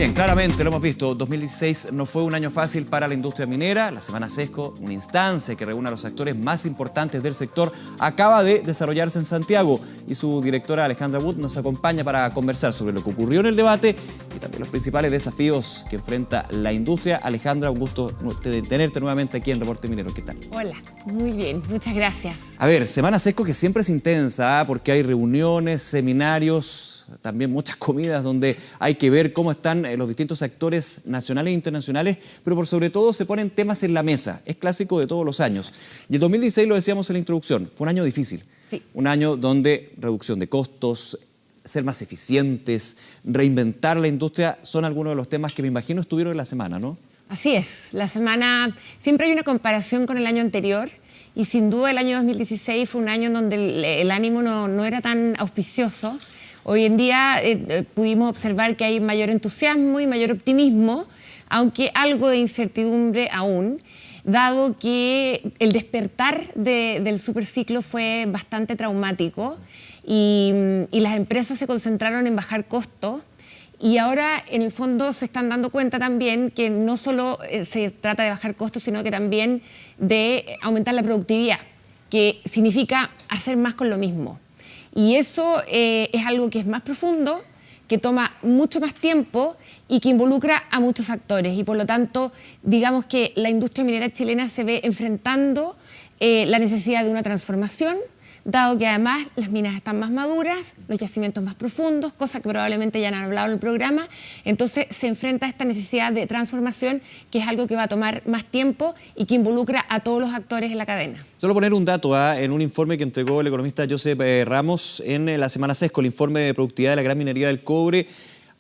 Bien, claramente lo hemos visto, 2016 no fue un año fácil para la industria minera. La Semana Sesco, una instancia que reúne a los actores más importantes del sector, acaba de desarrollarse en Santiago y su directora Alejandra Wood nos acompaña para conversar sobre lo que ocurrió en el debate y también los principales desafíos que enfrenta la industria. Alejandra, un gusto tenerte nuevamente aquí en Reporte Minero. ¿Qué tal? Hola, muy bien, muchas gracias. A ver, Semana Sesco que siempre es intensa, porque hay reuniones, seminarios, también muchas comidas donde hay que ver cómo están los distintos actores nacionales e internacionales, pero por sobre todo se ponen temas en la mesa. Es clásico de todos los años. Y el 2016, lo decíamos en la introducción, fue un año difícil. Sí. Un año donde reducción de costos, ser más eficientes, reinventar la industria, son algunos de los temas que me imagino estuvieron en la semana, ¿no? Así es, la semana, siempre hay una comparación con el año anterior y sin duda el año 2016 fue un año en donde el ánimo no era tan auspicioso. Hoy en día pudimos observar que hay mayor entusiasmo y mayor optimismo, aunque algo de incertidumbre aún, dado que el despertar del superciclo fue bastante traumático y las empresas se concentraron en bajar costos. Y ahora, en el fondo, se están dando cuenta también que no solo se trata de bajar costos, sino que también de aumentar la productividad, que significa hacer más con lo mismo. Y eso es algo que es más profundo, que toma mucho más tiempo y que involucra a muchos actores. Y por lo tanto, digamos que la industria minera chilena se ve enfrentando la necesidad de una transformación, dado que además las minas están más maduras, los yacimientos más profundos, cosa que probablemente ya han hablado en el programa. Entonces se enfrenta a esta necesidad de transformación, que es algo que va a tomar más tiempo y que involucra a todos los actores en la cadena. Solo poner un dato en un informe que entregó el economista Josep Ramos en la Semana Sesco, el informe de productividad de la gran minería del cobre,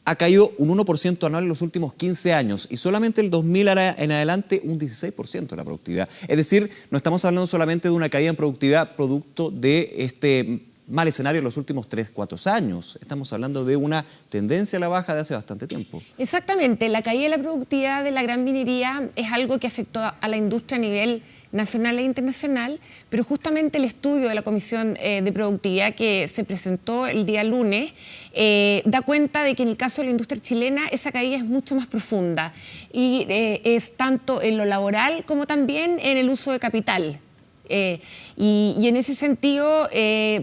ha caído un 1% anual en los últimos 15 años y solamente el 2000 en adelante un 16% de la productividad. Es decir, no estamos hablando solamente de una caída en productividad producto de este mal escenario en los últimos 3-4 años. Estamos hablando de una tendencia a la baja de hace bastante tiempo. Exactamente, la caída de la productividad de la gran minería es algo que afectó a la industria a nivel nacional e internacional, pero justamente el estudio de la Comisión de Productividad que se presentó el día lunes da cuenta de que en el caso de la industria chilena esa caída es mucho más profunda y es tanto en lo laboral como también en el uso de capital. Y en ese sentido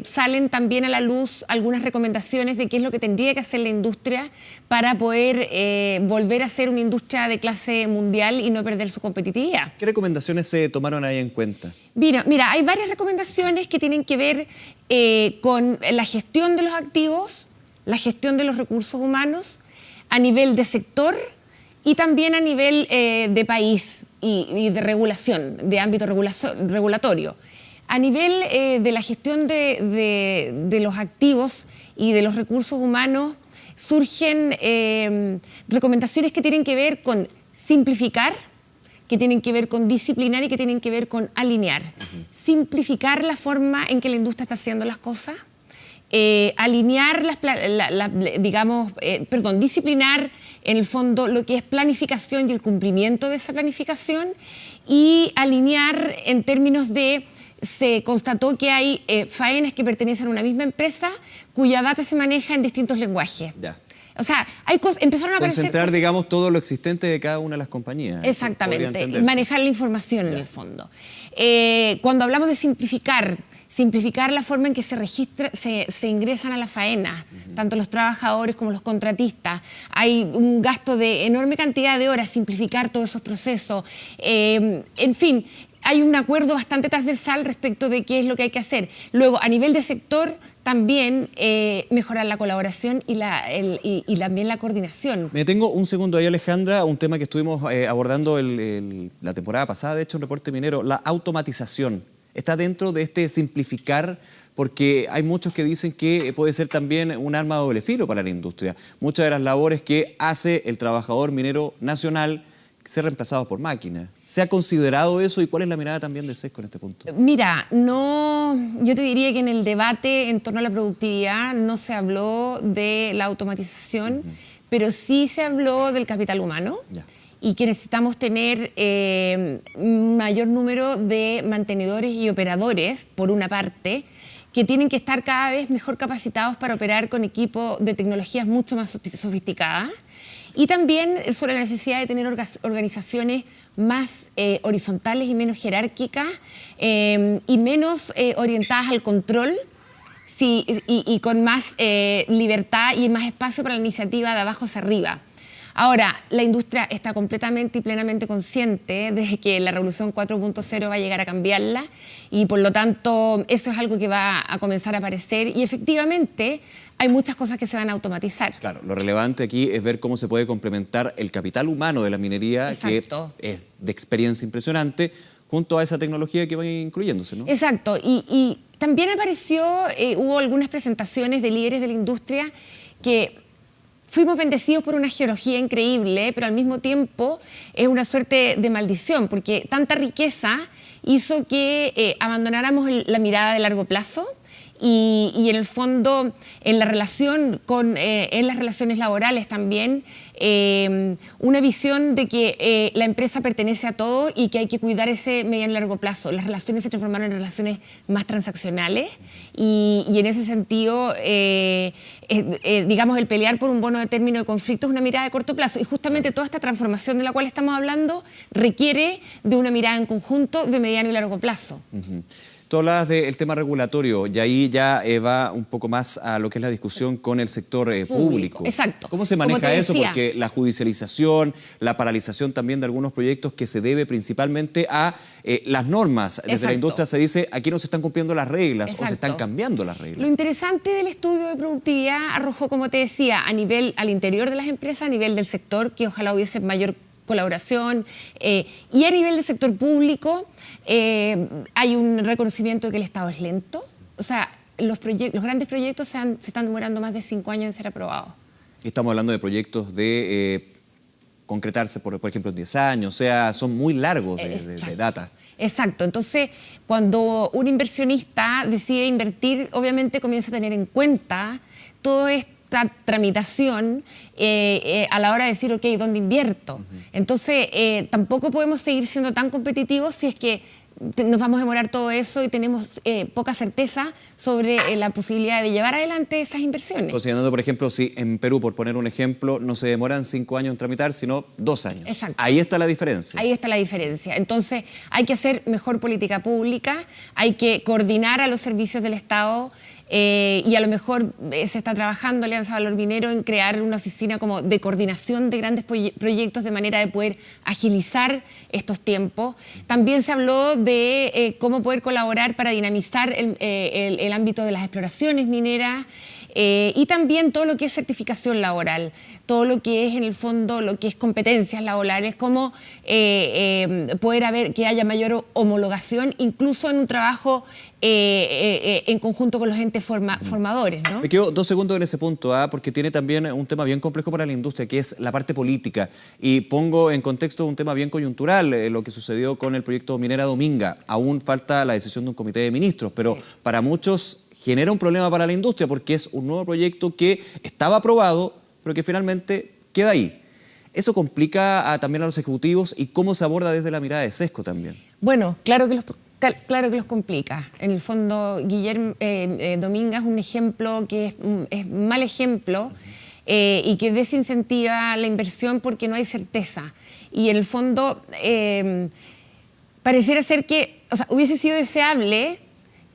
salen también a la luz algunas recomendaciones de qué es lo que tendría que hacer la industria para poder volver a ser una industria de clase mundial y no perder su competitividad. ¿Qué recomendaciones se tomaron ahí en cuenta? Mira, hay varias recomendaciones que tienen que ver con la gestión de los activos, la gestión de los recursos humanos a nivel de sector y también a nivel de país y de regulación, de ámbito regulatorio. A nivel de la gestión de los activos y de los recursos humanos surgen recomendaciones que tienen que ver con simplificar, que tienen que ver con disciplinar y que tienen que ver con alinear. Simplificar la forma en que la industria está haciendo las cosas, alinear disciplinar en el fondo lo que es planificación y el cumplimiento de esa planificación y alinear en términos de se constató que hay faenas que pertenecen a una misma empresa cuya data se maneja en distintos lenguajes. Ya. O sea, hay cosas, empezaron a aparecer concentrar, digamos, todo lo existente de cada una de las compañías. Exactamente, y manejar la información en el fondo. Cuando hablamos de simplificar la forma en que se registra, se ingresan a la faena, tanto los trabajadores como los contratistas. Hay un gasto de enorme cantidad de horas, simplificar todos esos procesos. En fin, hay un acuerdo bastante transversal respecto de qué es lo que hay que hacer. Luego, a nivel de sector, también mejorar la colaboración y también la coordinación. Me detengo un segundo ahí, Alejandra, un tema que estuvimos abordando la temporada pasada, de hecho, en Reporte Minero, la automatización. ¿Está dentro de este simplificar? Porque hay muchos que dicen que puede ser también un arma de doble filo para la industria. Muchas de las labores que hace el trabajador minero nacional ser reemplazados por máquinas. ¿Se ha considerado eso y cuál es la mirada también de Sesco en este punto? Mira, yo te diría que en el debate en torno a la productividad no se habló de la automatización, pero sí se habló del capital humano. Ya. Y que necesitamos tener un mayor número de mantenedores y operadores, por una parte, que tienen que estar cada vez mejor capacitados para operar con equipos de tecnologías mucho más sofisticadas. y también sobre la necesidad de tener organizaciones más horizontales y menos jerárquicas y menos orientadas al control. Sí, y con más libertad y más espacio para la iniciativa de abajo hacia arriba. Ahora, la industria está completamente y plenamente consciente de que la revolución 4.0 va a llegar a cambiarla y por lo tanto eso es algo que va a comenzar a aparecer y efectivamente hay muchas cosas que se van a automatizar. Claro, lo relevante aquí es ver cómo se puede complementar el capital humano de la minería, Exacto. que es de experiencia impresionante, junto a esa tecnología que va incluyéndose, ¿no? Exacto, y también apareció, hubo algunas presentaciones de líderes de la industria que fuimos bendecidos por una geología increíble, pero al mismo tiempo es una suerte de maldición, porque tanta riqueza hizo que abandonáramos la mirada de largo plazo y en el fondo en la relación en las relaciones laborales también una visión de que la empresa pertenece a todo y que hay que cuidar ese mediano y largo plazo. Las relaciones se transformaron en relaciones más transaccionales y en ese sentido digamos el pelear por un bono de término de conflicto es una mirada de corto plazo y justamente toda esta transformación de la cual estamos hablando requiere de una mirada en conjunto de mediano y largo plazo. Tú hablabas del tema regulatorio y ahí ya va un poco más a lo que es la discusión con el sector público. Exacto. ¿Cómo se maneja eso? Porque la judicialización, la paralización también de algunos proyectos que se debe principalmente a las normas. Desde la industria se dice, aquí no se están cumpliendo las reglas o se están cambiando las reglas. Lo interesante del estudio de productividad arrojó, como te decía, al interior de las empresas, a nivel del sector, que ojalá hubiese mayor colaboración y a nivel del sector público hay un reconocimiento de que el Estado es lento. O sea, los grandes proyectos se están demorando más de 5 años en ser aprobados. Estamos hablando de proyectos de concretarse, por ejemplo, en 10 años, o sea, son muy largos de data. Exacto. Entonces, cuando un inversionista decide invertir, obviamente comienza a tener en cuenta todo esto, esta tramitación a la hora de decir, ok, ¿dónde invierto? Entonces, tampoco podemos seguir siendo tan competitivos si es que nos vamos a demorar todo eso y tenemos poca certeza sobre la posibilidad de llevar adelante esas inversiones. Considerando, por ejemplo, si en Perú, por poner un ejemplo, no se demoran 5 años en tramitar, sino 2 años. Exacto. Ahí está la diferencia. Ahí está la diferencia. Entonces, hay que hacer mejor política pública, hay que coordinar a los servicios del Estado y a lo mejor se está trabajando Alianza Valor Minero en crear una oficina como de coordinación de grandes proyectos de manera de poder agilizar estos tiempos. También se habló de cómo poder colaborar para dinamizar el ámbito de las exploraciones mineras y también todo lo que es certificación laboral, todo lo que es en el fondo, lo que es competencias laborales, cómo poder que haya mayor homologación, incluso en un trabajo en conjunto con los entes formadores, ¿no? Me quedo 2 segundos en ese punto, porque tiene también un tema bien complejo para la industria, que es la parte política. Y pongo en contexto un tema bien coyuntural, lo que sucedió con el proyecto Minera Dominga. Aún falta la decisión de un comité de ministros, pero sí, para muchos genera un problema para la industria porque es un nuevo proyecto que estaba aprobado, pero que finalmente queda ahí. ¿Eso complica también a los ejecutivos y cómo se aborda desde la mirada de Sesco también? Bueno, claro que los complica. En el fondo, Guillermo Dominga es un ejemplo que es mal ejemplo y que desincentiva la inversión porque no hay certeza. Y en el fondo, pareciera ser que hubiese sido deseable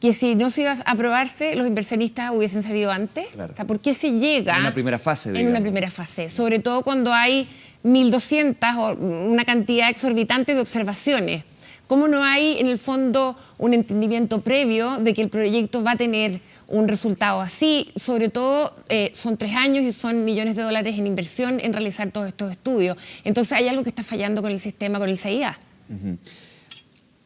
que si no se iba a aprobarse, los inversionistas hubiesen sabido antes. Claro. O sea, ¿por qué se llega? En una primera fase, digamos. En una primera fase, sobre todo cuando hay 1.200 o una cantidad exorbitante de observaciones. ¿Cómo no hay, en el fondo, un entendimiento previo de que el proyecto va a tener un resultado así? Sobre todo, son 3 años y son millones de dólares en inversión en realizar todos estos estudios. Entonces, hay algo que está fallando con el sistema, con el CIA.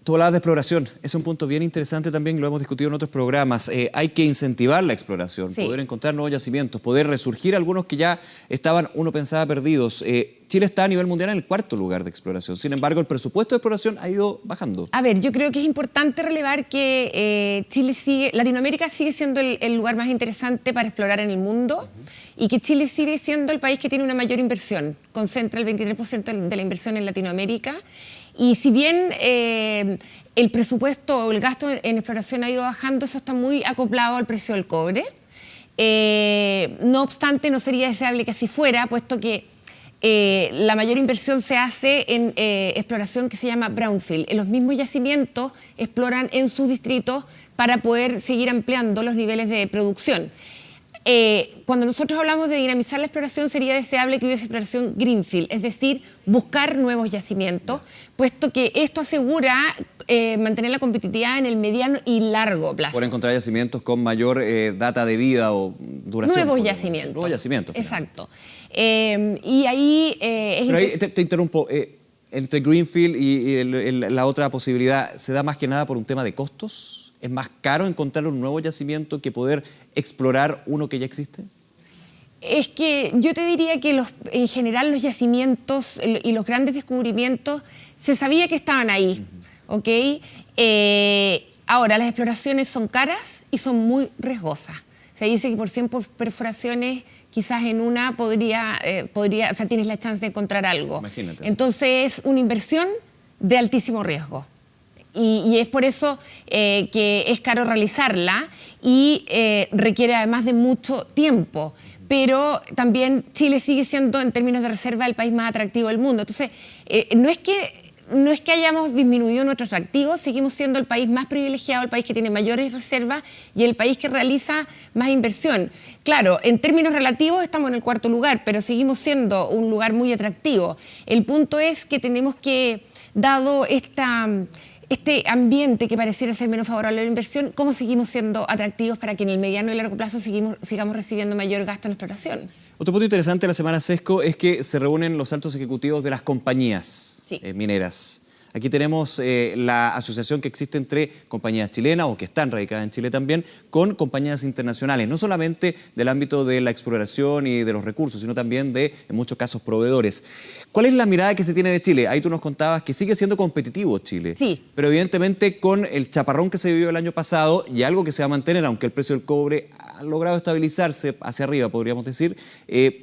Tú hablabas de exploración, es un punto bien interesante también, lo hemos discutido en otros programas. Hay que incentivar la exploración, sí, poder encontrar nuevos yacimientos, poder resurgir algunos que ya estaban, uno pensaba, perdidos. Chile está a nivel mundial en el 4º lugar de exploración, sin embargo el presupuesto de exploración ha ido bajando. A ver, yo creo que es importante relevar que Latinoamérica sigue siendo el lugar más interesante para explorar en el mundo y que Chile sigue siendo el país que tiene una mayor inversión, concentra el 23% de la inversión en Latinoamérica. Y si bien el presupuesto o el gasto en exploración ha ido bajando, eso está muy acoplado al precio del cobre. No obstante, no sería deseable que así fuera, puesto que la mayor inversión se hace en exploración que se llama brownfield. En los mismos yacimientos exploran en sus distritos para poder seguir ampliando los niveles de producción. Cuando nosotros hablamos de dinamizar la exploración, sería deseable que hubiese exploración greenfield, es decir, buscar nuevos yacimientos, puesto que esto asegura mantener la competitividad en el mediano y largo plazo. Por encontrar yacimientos con mayor data de vida o duración. Nuevos yacimientos. Nuevos yacimientos. Exacto. Y ahí... Pero ahí te interrumpo. Entre greenfield y la otra posibilidad, ¿se da más que nada por un tema de costos? ¿Es más caro encontrar un nuevo yacimiento que poder explorar uno que ya existe? Es que yo te diría que en general los yacimientos y los grandes descubrimientos se sabía que estaban ahí, ¿ok? Ahora, las exploraciones son caras y son muy riesgosas. Se dice que por 100 perforaciones, quizás en una o sea, tienes la chance de encontrar algo. Imagínate. Entonces, es una inversión de altísimo riesgo. Y es por eso que es caro realizarla y requiere además de mucho tiempo. Pero también Chile sigue siendo, en términos de reserva, el país más atractivo del mundo. Entonces, no es que hayamos disminuido nuestro atractivo, seguimos siendo el país más privilegiado, el país que tiene mayores reservas y el país que realiza más inversión. Claro, en términos relativos estamos en el cuarto lugar, pero seguimos siendo un lugar muy atractivo. El punto es que tenemos que, dado este ambiente que pareciera ser menos favorable a la inversión, ¿cómo seguimos siendo atractivos para que en el mediano y largo plazo sigamos recibiendo mayor gasto en exploración? Otro punto interesante de la semana Sesco es que se reúnen los altos ejecutivos de las compañías mineras. Aquí tenemos la asociación que existe entre compañías chilenas o que están radicadas en Chile también con compañías internacionales, no solamente del ámbito de la exploración y de los recursos, sino también de, en muchos casos, proveedores. ¿Cuál es la mirada que se tiene de Chile? Ahí tú nos contabas que sigue siendo competitivo Chile, sí, pero evidentemente con el chaparrón que se vivió el año pasado y algo que se va a mantener, aunque el precio del cobre ha logrado estabilizarse hacia arriba, podríamos decir.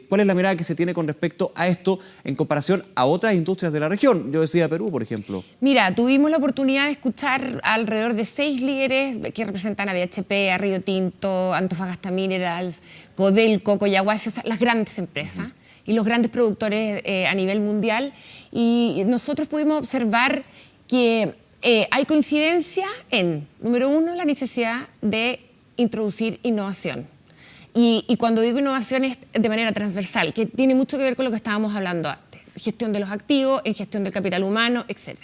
¿Cuál es la mirada que se tiene con respecto a esto en comparación a otras industrias de la región? Yo decía Perú, por ejemplo. Mira, tuvimos la oportunidad de escuchar alrededor de 6 líderes que representan a BHP, a Río Tinto, Antofagasta Minerals, Codelco, Collahuasi, o sea, las grandes empresas y los grandes productores a nivel mundial. Y nosotros pudimos observar que hay coincidencia en, número uno, la necesidad de introducir innovación. Y cuando digo innovación es de manera transversal, que tiene mucho que ver con lo que estábamos hablando antes. Gestión de los activos, en gestión del capital humano, etc.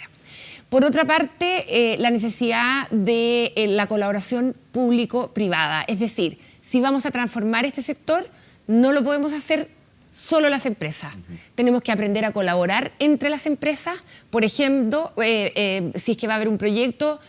Por otra parte, la necesidad de la colaboración público-privada. Es decir, si vamos a transformar este sector, no lo podemos hacer solo las empresas. Tenemos que aprender a colaborar entre las empresas. Por ejemplo, si es que va a haber un proyecto,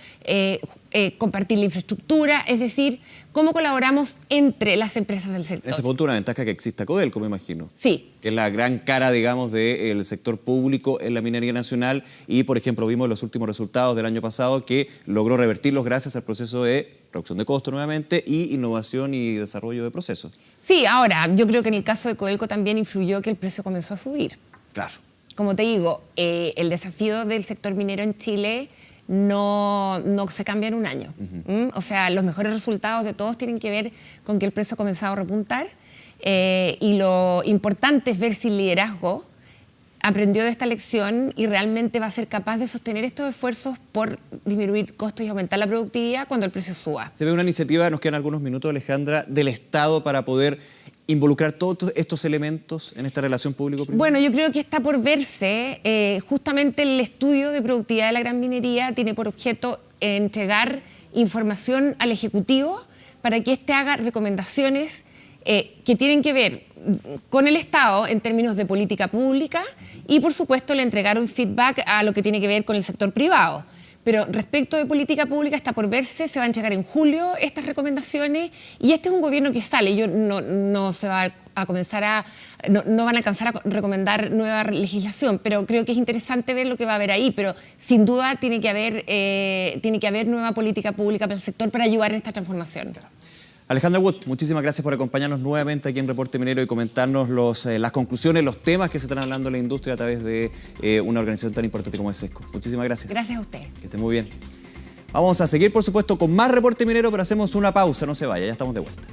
compartir la infraestructura, es decir, cómo colaboramos entre las empresas del sector. En ese punto una ventaja que exista Codelco, me imagino. Sí. Que es la gran cara, digamos, del sector público en la minería nacional y, por ejemplo, vimos los últimos resultados del año pasado que logró revertirlos gracias al proceso de reducción de costos nuevamente y innovación y desarrollo de procesos. Sí, ahora, yo creo que en el caso de Codelco también influyó que el precio comenzó a subir. Claro. Como te digo, el desafío del sector minero en Chile no se cambia en un año. O sea, los mejores resultados de todos tienen que ver con que el precio ha comenzado a repuntar y lo importante es ver si el liderazgo aprendió de esta lección y realmente va a ser capaz de sostener estos esfuerzos por disminuir costos y aumentar la productividad cuando el precio suba. Se ve una iniciativa, nos quedan algunos minutos, Alejandra, del Estado para poder involucrar todos estos elementos en esta relación público-privada. Bueno, yo creo que está por verse. Justamente el estudio de productividad de la gran minería tiene por objeto entregar información al Ejecutivo para que éste haga recomendaciones que tienen que ver con el Estado en términos de política pública y, por supuesto, le entregaron feedback a lo que tiene que ver con el sector privado. Pero respecto de política pública está por verse, se va a entregar en julio estas recomendaciones y este es un gobierno que sale. No se va a comenzar no van a alcanzar a recomendar nueva legislación, pero creo que es interesante ver lo que va a haber ahí. Pero sin duda tiene que haber nueva política pública para el sector para ayudar en esta transformación. Alejandra Wood, muchísimas gracias por acompañarnos nuevamente aquí en Reporte Minero y comentarnos las conclusiones, los temas que se están hablando en la industria a través de una organización tan importante como es Sesco. Muchísimas gracias. Gracias a usted. Que esté muy bien. Vamos a seguir, por supuesto, con más Reporte Minero, pero hacemos una pausa, no se vaya, ya estamos de vuelta.